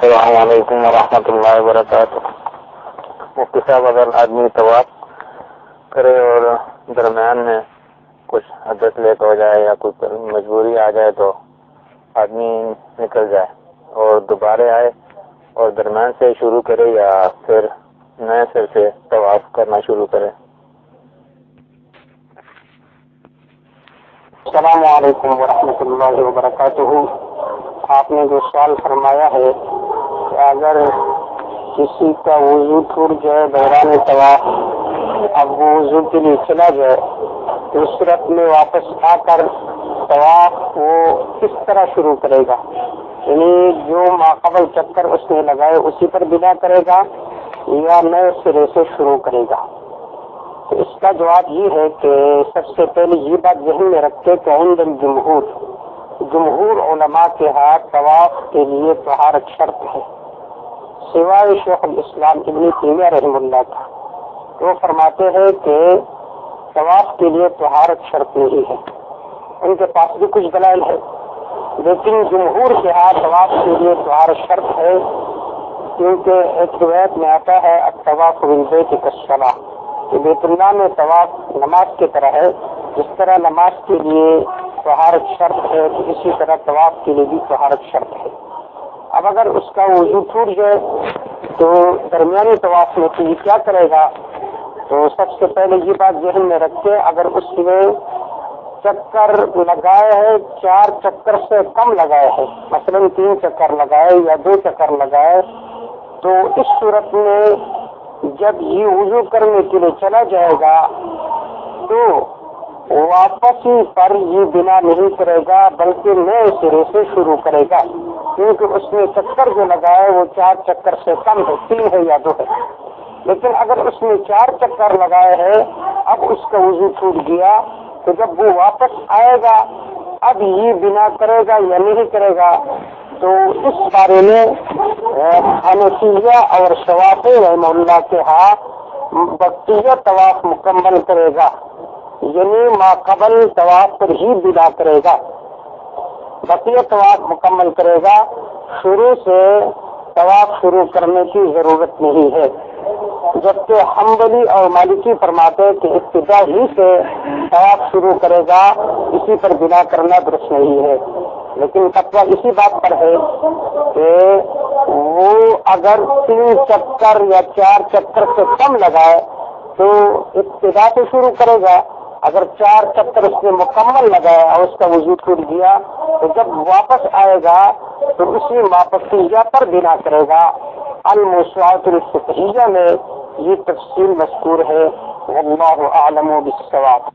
السلام علیکم ورحمۃ اللہ وبرکاتہ۔ مفتی صاحب، اگر آدمی طواف کرے اور درمیان میں کچھ حدث لیٹ ہو جائے یا کوئی مجبوری آ جائے تو آدمی نکل جائے اور دوبارہ آئے اور درمیان سے شروع کرے یا پھر نئے سر سے طواف کرنا شروع کرے؟ السلام علیکم ورحمۃ اللہ وبرکاتہ۔ آپ نے جو سوال فرمایا ہے کہ اگر کسی کا وضو ٹوٹ جائے دوران طواف، اب وہ وضو کے لیے چلا جائے تو اس صورت میں واپس آ کر طواف وہ کس طرح شروع کرے گا؟ یعنی جو ماقبل چکر اس نے لگائے اسی پر بنا کرے گا یا نئے سرے سے شروع کرے گا؟ تو اس کا جواب یہ ہے کہ سب سے پہلے یہ بات ذہن میں رکھتے کہ عند جمہور علماء کے ہاتھ طواف کے لیے طہارت شرط ہے، سوائے شیخ الاسلام ابن تیمیہ رحمہ اللہ کا۔ وہ فرماتے ہیں کہ طواف کے لیے طہارت شرط نہیں ہے، ان کے پاس بھی کچھ دلائل ہے، لیکن جمہور کے ہاتھ طواف کے لیے طہارت شرط ہے، کیونکہ ایک روایت میں آتا ہے الطواف بالبیت کالصلاۃ، کہ بیت اللہ میں طواف نماز کی طرح ہے، جس طرح نماز کے لیے طہارت شرط ہے تو اسی طرح طواف کے لیے بھی طہارت شرط ہے۔ اب اگر اس کا وضو ٹوٹ جائے تو درمیانی طواف میں تو یہ کیا کرے گا؟ تو سب سے پہلے یہ بات ذہن میں رکھے، اگر اس نے چکر لگائے ہے 4 چکر سے کم لگائے ہے، مثلا 3 چکر لگائے یا 2 چکر لگائے، تو اس صورت میں جب یہ وضو کرنے کے لیے چلا جائے گا تو واپس پر یہ بنا نہیں کرے گا بلکہ نئے سرے سے شروع کرے گا، کیونکہ اس نے چکر جو لگائے وہ 4 چکر سے کم ہے، 3 ہے یا 2 ہے۔ لیکن اگر اس نے 4 چکر لگائے ہیں، اب اس کا وضو ٹوٹ گیا، تو جب وہ واپس آئے گا اب یہ بنا کرے گا یا نہیں کرے گا؟ تو اس بارے میں حنفیہ اور شافعی رحمہ اللہ کے ہاں بقیہ طواف مکمل کرے گا، یعنی ماقبل طواف پر ہی بنا کرے گا، بقیہ طواف مکمل کرے گا، شروع سے طواف شروع کرنے کی ضرورت نہیں ہے۔ جبکہ حنبلی اور مالکی فرماتے ہیں کہ ابتدا ہی سے طواف شروع کرے گا، اسی پر بنا کرنا درست نہیں ہے۔ لیکن فتویٰ اسی بات پر ہے کہ وہ اگر 3 چکر یا 4 چکر سے کم لگائے تو ابتدا سے شروع کرے گا، اگر 4 چکر اس نے مکمل لگایا اور اس کا وضو ٹوٹ گیا تو جب واپس آئے گا تو اسی واپسیہ پر بنا کرے گا۔ الموسوعۃ الفقہیہ میں یہ تفصیل مذکور ہے، واللہ اعلم بالصواب۔